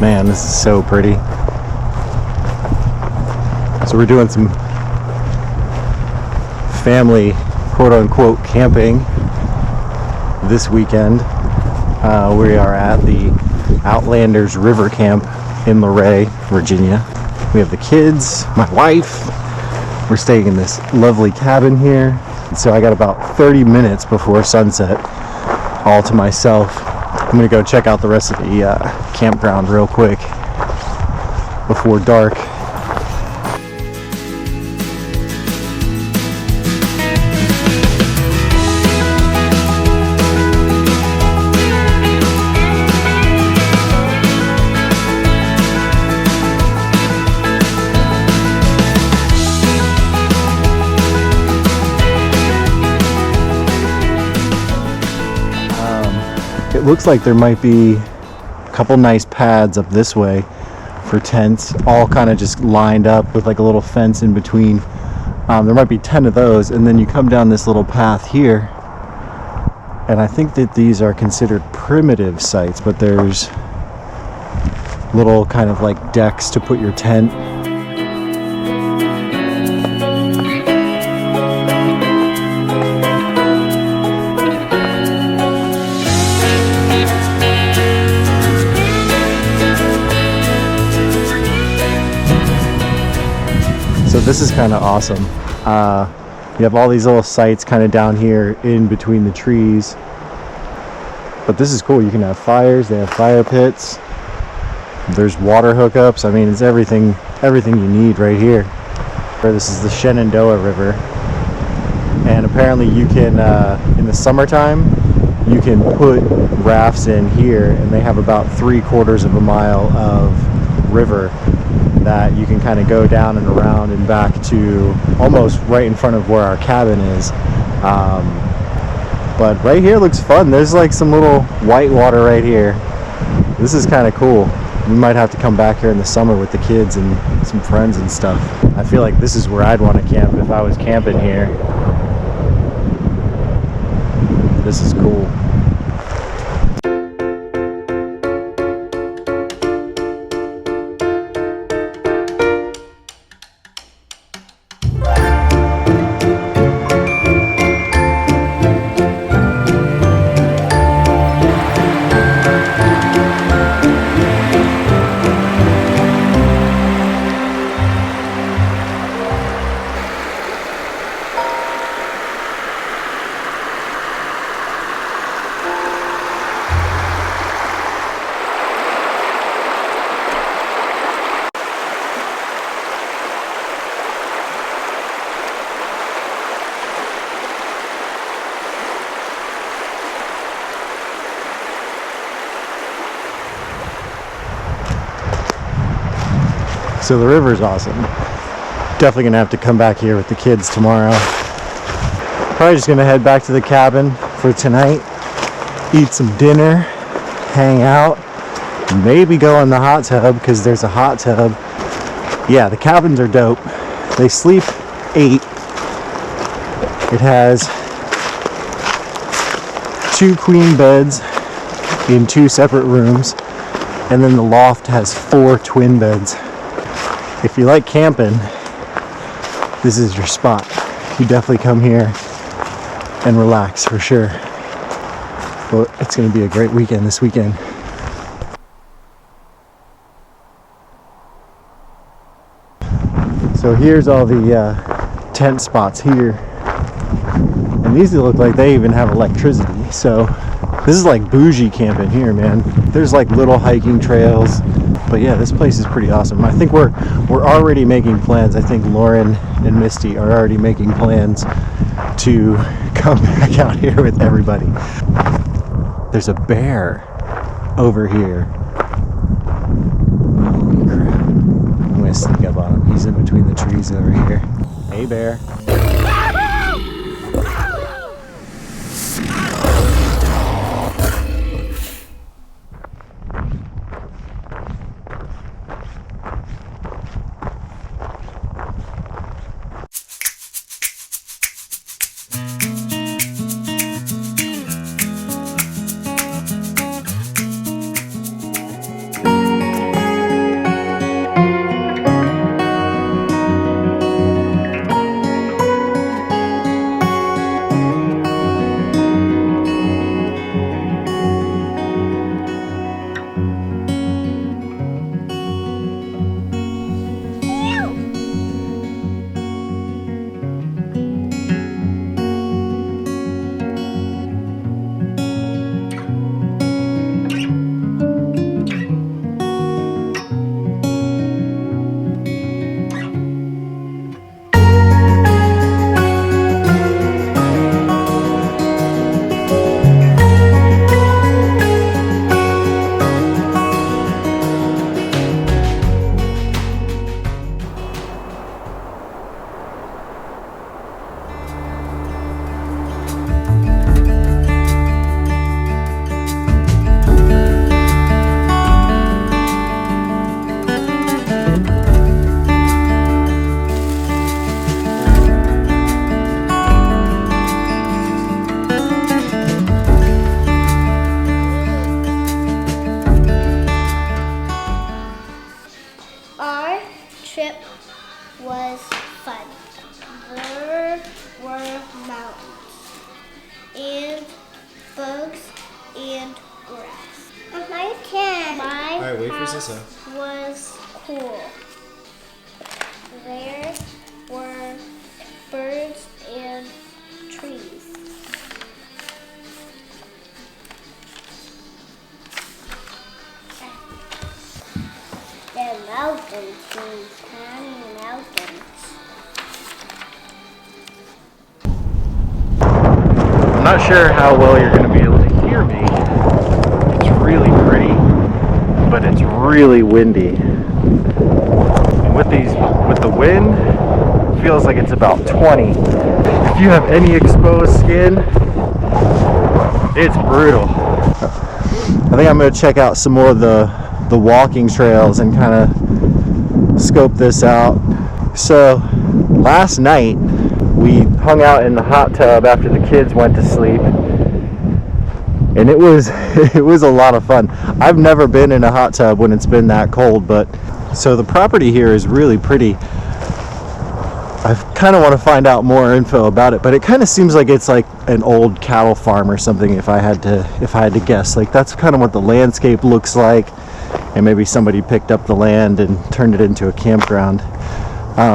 Man, this is so pretty. So we're doing some family quote-unquote camping this weekend. We are at the Outlanders River Camp in Luray, Virginia. We have the kids, my wife. We're staying in this lovely cabin here. So I got about 30 minutes before sunset, all to myself. I'm gonna go check out the rest of the campground real quick before dark. It looks like there might be a couple nice pads up this way for tents, all kind of just lined up with like a little fence in between. There might be 10 of those, and then you come down this little path here, and I think that these are considered primitive sites, but there's little kind of like decks to put your tent. So this is kind of awesome. You have all these little sites kind of down here in between the trees. But this is cool. You can have fires. They have fire pits. There's water hookups. I mean, it's everything you need right here. This is the Shenandoah River. And apparently you can, in the summertime, you can put rafts in here, and they have about 3/4 of a mile of river that you can kind of go down and around and back to almost right in front of where our cabin is. But right here looks fun. There's like some little white water right here. This is kind of cool. We might have to come back here in the summer with the kids and some friends and stuff. I feel like this is where I'd want to camp if I was camping here. This is cool. So the river's awesome. Definitely gonna have to come back here with the kids tomorrow. Probably just gonna head back to the cabin for tonight, eat some dinner, hang out, maybe go in the hot tub because there's a hot tub. Yeah, the cabins are dope. They sleep 8. It has 2 queen beds in 2 separate rooms, and then the loft has 4 twin beds. If you like camping, this is your spot. You definitely come here and relax for sure. Well, it's going to be a great weekend this weekend. So here's all the tent spots here. And these look like they even have electricity. So this is like bougie camping here, man. There's like little hiking trails. But yeah, this place is pretty awesome. I think we're already making plans. I think Lauren and Misty are already making plans to come back out here with everybody. There's a bear over here. Holy crap. I'm gonna sneak up on him. He's in between the trees over here. Hey, bear. was fun. There were mountains and bugs and grass. My tent. My house was cool. There were birds and trees. The mountains, tiny mountains. I'm not sure how well you're going to be able to hear me. It's really pretty, but it's really windy. And with the wind, it feels like it's about 20. If you have any exposed skin, it's brutal. I think I'm going to check out some more of the walking trails and kind of scope this out. So last night we hung out in the hot tub after the kids went to sleep, and it was a lot of fun. I've never been in a hot tub when it's been that cold, but so the property here is really pretty. I kind of want to find out more info about it, but it kind of seems like it's like an old cattle farm or something, if I had to guess. Like, that's kind of what the landscape looks like, and maybe somebody picked up the land and turned it into a campground.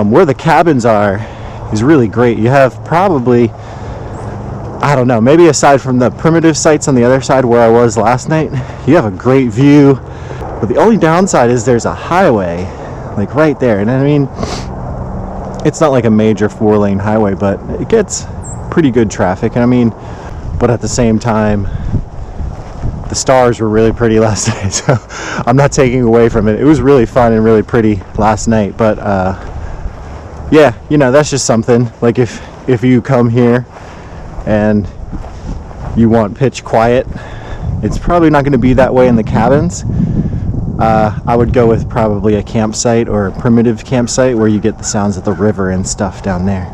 Where the cabins are is really great. You have probably, I don't know, maybe aside from the primitive sites on the other side where I was last night, you have a great view. But the only downside is there's a highway, like right there. And I mean, it's not like a major 4-lane highway, but it gets pretty good traffic. And I mean, but at the same time, the stars were really pretty last night, so I'm not taking away from it. It was really fun and really pretty last night, but yeah, you know, that's just something. Like, if you come here and you want pitch quiet, it's probably not going to be that way in the cabins. I would go with probably a campsite or a primitive campsite where you get the sounds of the river and stuff down there.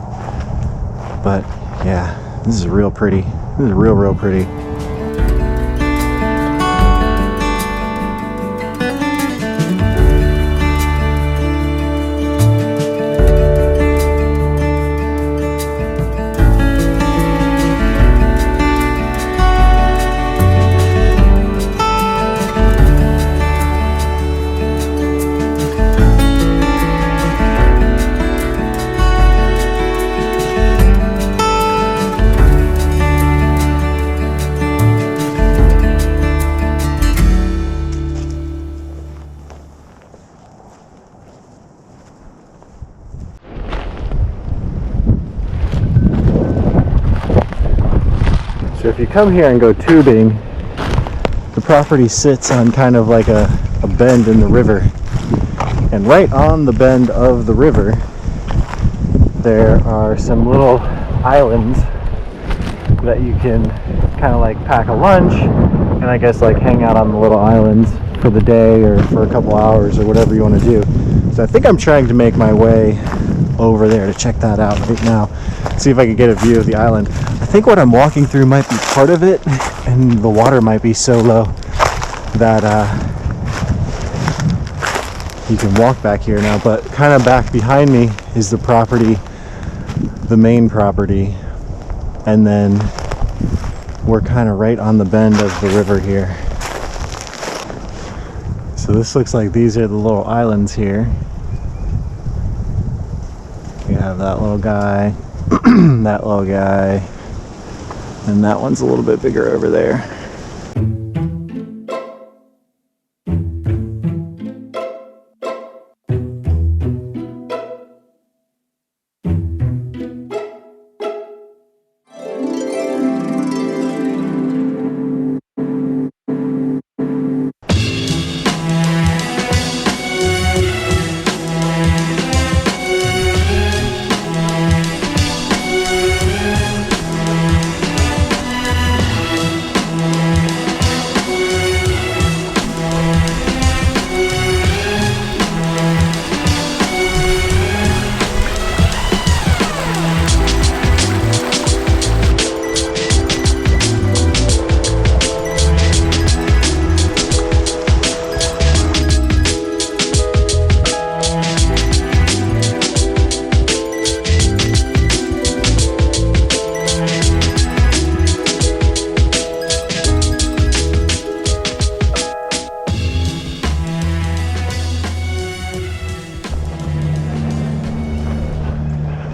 But yeah, this is real pretty. This is real pretty. So if you come here and go tubing, the property sits on kind of like a bend in the river. And right on the bend of the river, there are some little islands that you can kind of like pack a lunch and I guess like hang out on the little islands for the day or for a couple hours or whatever you want to do. So I think I'm trying to make my way over there to check that out right now, see if I can get a view of the island. I think what I'm walking through might be part of it, and the water might be so low that you can walk back here now, but kind of back behind me is the property, the main property, and then we're kind of right on the bend of the river here. So this looks like these are the little islands here. We have that little guy, that little guy, and that one's a little bit bigger over there.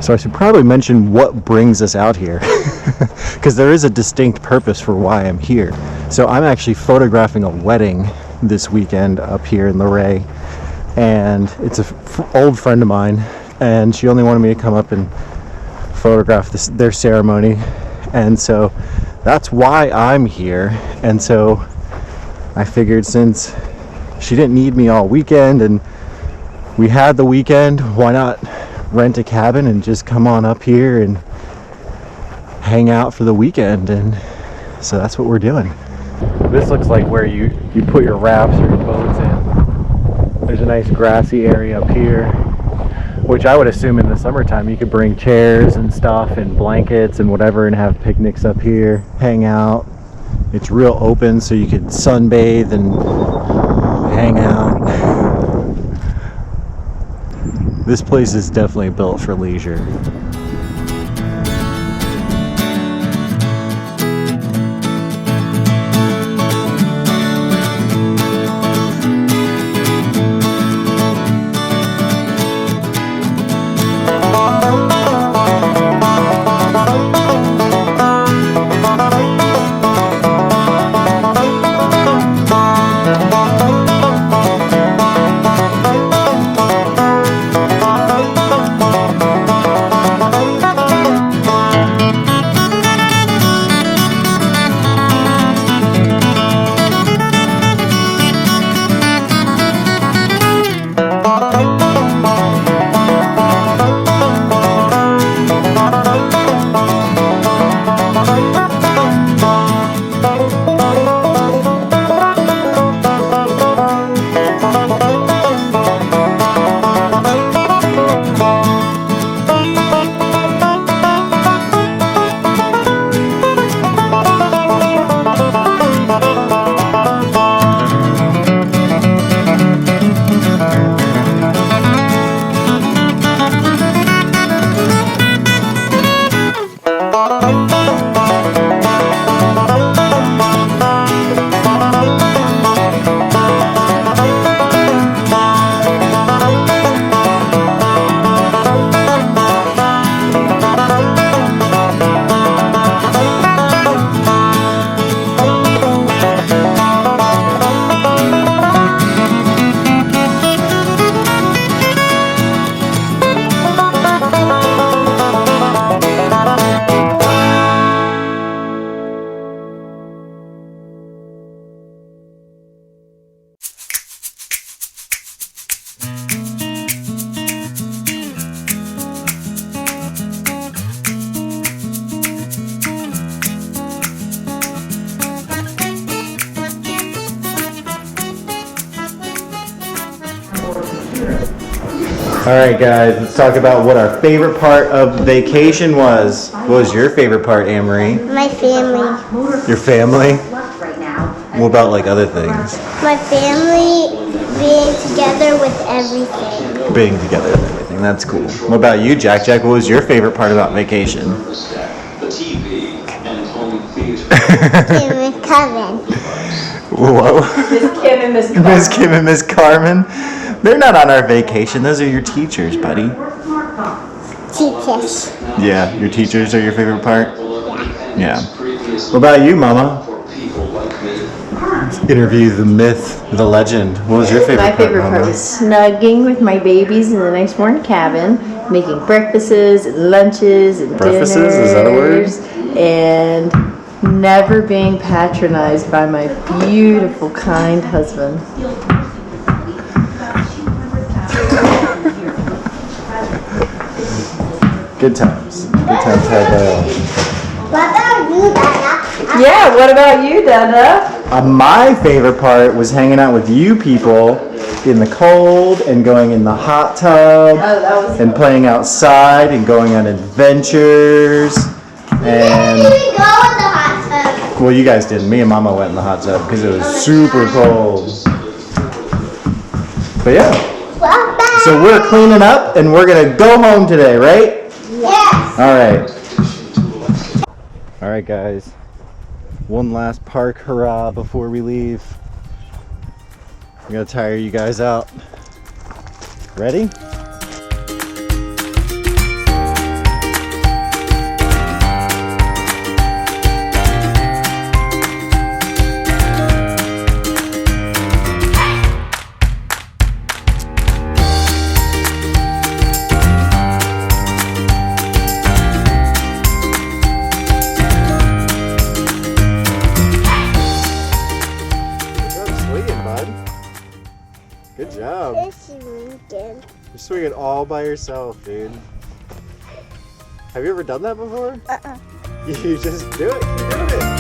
So I should probably mention what brings us out here, because there is a distinct purpose for why I'm here. So I'm actually photographing a wedding this weekend up here in Luray, and it's an old friend of mine, and she only wanted me to come up and photograph their ceremony, and so that's why I'm here. And so I figured, since she didn't need me all weekend and we had the weekend, why not rent a cabin and just come on up here and hang out for the weekend? And so that's what we're doing. This looks like where you put your rafts or your boats in. There's a nice grassy area up here, which I would assume in the summertime you could bring chairs and stuff and blankets and whatever and have picnics up here, hang out. It's real open, so you could sunbathe and hang out. This place is definitely built for leisure. All right, guys, let's talk about what our favorite part of vacation was. What was your favorite part, Anne-Marie? My family. Your family? What about like other things? My family being together with everything. Being together and everything. That's cool. What about you, Jack? Jack, what was your favorite part about vacation? Kim and Kevin. Whoa. Miss Kim and Miss Carmen. Miss Kim and Miss Carmen. They're not on our vacation. Those are your teachers, buddy. Teachers. Yeah, your teachers are your favorite part? Yeah. What about you, Mama? Interview the myth, the legend. What was your favorite part, My favorite part Mama? was snugging with my babies in the nice warm cabin, making breakfasts and lunches and Breakfasts? dinners. Is that a word? And never being patronized by my beautiful, kind husband. Good times. Good times had by What about you, Dada? Yeah, what about you, Dada? all. My favorite part was hanging out with you people in the cold and going in the hot tub and playing outside and going on adventures. We didn't And even go in the hot tub. well, you guys didn't. Me and Mama went in the hot tub because it was super cold. But yeah, Well, bye. so we're cleaning up and we're gonna go home today, right? Yes. All right, guys. One last park hurrah before we leave. I'm gonna tire you guys out. Ready? swinging. You're swinging all by yourself, dude. Have you ever done that before? You just do it. Keep doing it.